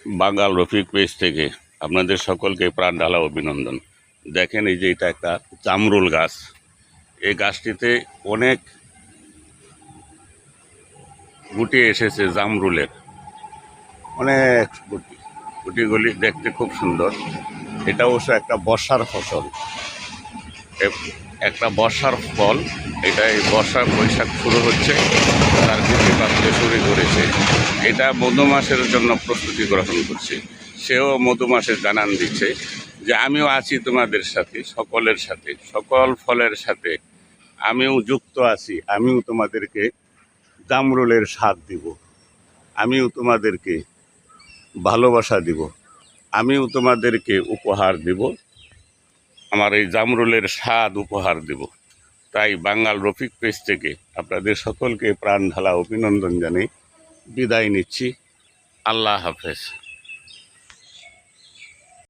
বাঙাল Rafiq page থেকে আপনাদের সকলকে প্রাণ ঢালা অভিনন্দন। দেখেন, এই যে এটা একটা জামরুল গাছ। এই গাছটিতে অনেক গুটি এসেছে জামরুলের, অনেক গুটিগুলি দেখতে খুব সুন্দর। এটা অবশ্য একটা বর্ষার ফসল, একটা বর্ষার ফল। এটা এই বর্ষা বৈশাখ শুরু হচ্ছে, তার গুটি পাততে শুরু করেছে। এটা মধুমাসের জন্য প্রস্তুতি গ্রহণ করছে। সেও মধুমাসের জানান দিচ্ছে যে আমিও আছি তোমাদের সাথে, সকলের সাথে, সকল ফলের সাথে আমিও যুক্ত আছি। আমিও তোমাদেরকে জামরুলের স্বাদ দিব, আমিও তোমাদেরকে ভালোবাসা দিব, আমিও তোমাদেরকে উপহার দিব, আমার এই জামরুলের স্বাদ উপহার দেব। তাই বাঙাল রফিক পেজ থেকে আপনাদের সকলকে প্রাণ ঢালা অভিনন্দন জানিয়ে বিদায় নিচ্ছি। আল্লাহ হাফেজ।